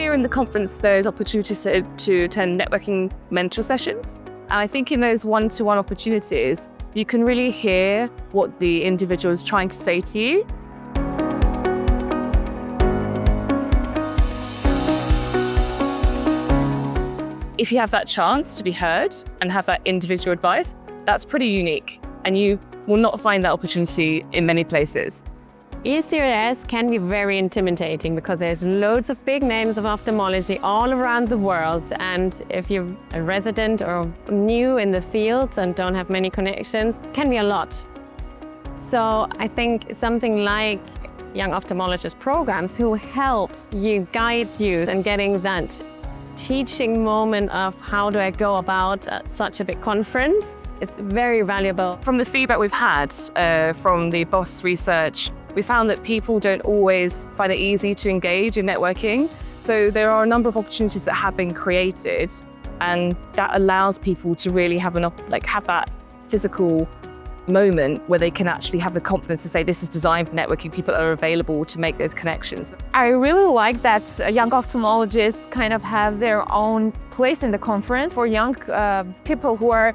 here in the conference, there's opportunities to attend networking mentor sessions. And I think in those one-to-one opportunities, you can really hear what the individual is trying to say to you. If you have that chance to be heard and have that individual advice, that's pretty unique. And you will not find that opportunity in many places. ESCRS can be very intimidating because there's loads of big names of ophthalmology all around the world. And if you're a resident or new in the field and don't have many connections, it can be a lot. So I think something like Young Ophthalmologist programs who help you, guide you in getting that teaching moment of how do I go about such a big conference, it's very valuable. From the feedback we've had from the BOSS research, we found that people don't always find it easy to engage in networking. So there are a number of opportunities that have been created, and that allows people to really have that physical moment where they can actually have the confidence to say this is designed for networking. People are available to make those connections. I really like that young ophthalmologists kind of have their own place in the conference for young people who are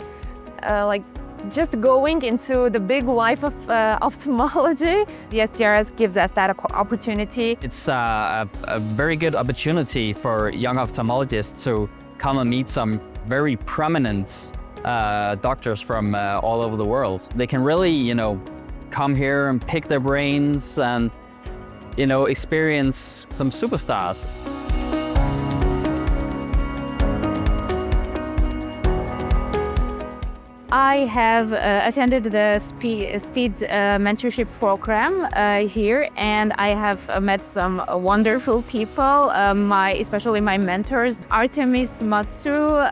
just going into the big life of ophthalmology. The ESCRS gives us that opportunity. It's a very good opportunity for young ophthalmologists to come and meet some very prominent doctors from all over the world. They can really, come here and pick their brains and, experience some superstars. I have attended the speed mentorship program here, and I have met some wonderful people, especially my mentors, Artemis Matsu,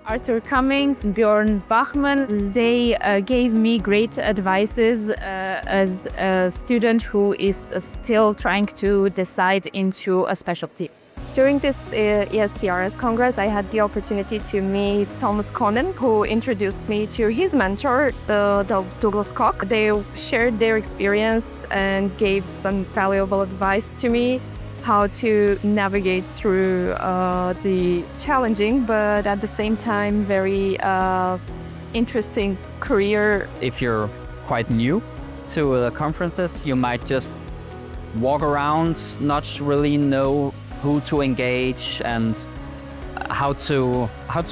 Arthur Cummings, Bjorn Bachmann. They gave me great advices as a student who is still trying to decide into a specialty. During this ESCRS Congress, I had the opportunity to meet Thomas Conan, who introduced me to his mentor, Douglas Koch. They shared their experience and gave some valuable advice to me, how to navigate through the challenging, but at the same time, very interesting career. If you're quite new to the conferences, you might just walk around, not really know who to engage and how to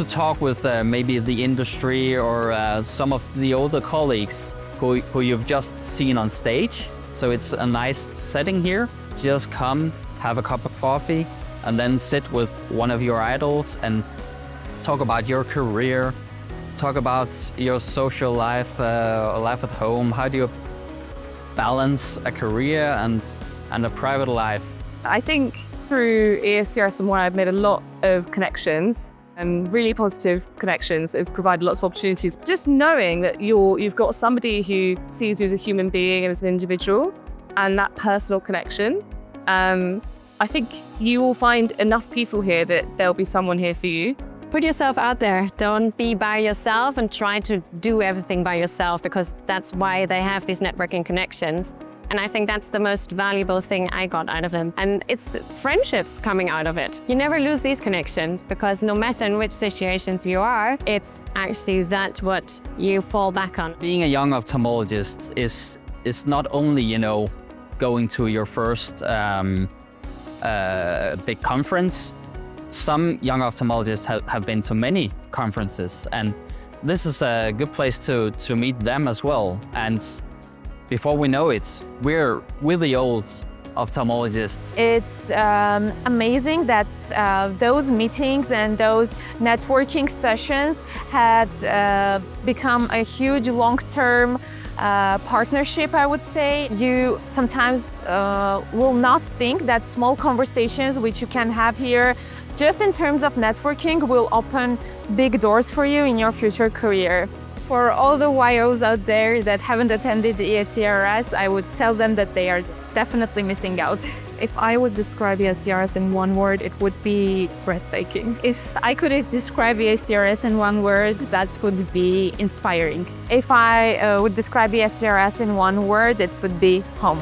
talk with maybe the industry or some of the older colleagues who you've just seen on stage. So it's a nice setting here. Just come, have a cup of coffee, and then sit with one of your idols and talk about your career, talk about your social life, life at home. How do you balance a career and a private life? I think through ESCRS and one, I've made a lot of connections, and really positive connections. Have provided lots of opportunities. Just knowing that you've got somebody who sees you as a human being and as an individual, and that personal connection. I think you will find enough people here that there'll be someone here for you. Put yourself out there. Don't be by yourself and try to do everything by yourself, because that's why they have these networking connections. And I think that's the most valuable thing I got out of them. And it's friendships coming out of it. You never lose these connections, because no matter in which situations you are, it's actually that what you fall back on. Being a young ophthalmologist is not only, going to your first big conference. Some young ophthalmologists have been to many conferences, and this is a good place to meet them as well. And before we know it, we're the old ophthalmologists. It's amazing that those meetings and those networking sessions had become a huge long-term partnership, I would say. You sometimes will not think that small conversations which you can have here, just in terms of networking, will open big doors for you in your future career. For all the YOs out there that haven't attended the ESCRS, I would tell them that they are definitely missing out. If I would describe ESCRS in one word, it would be breathtaking. If I could describe ESCRS in one word, that would be inspiring. If I would describe ESCRS in one word, it would be home.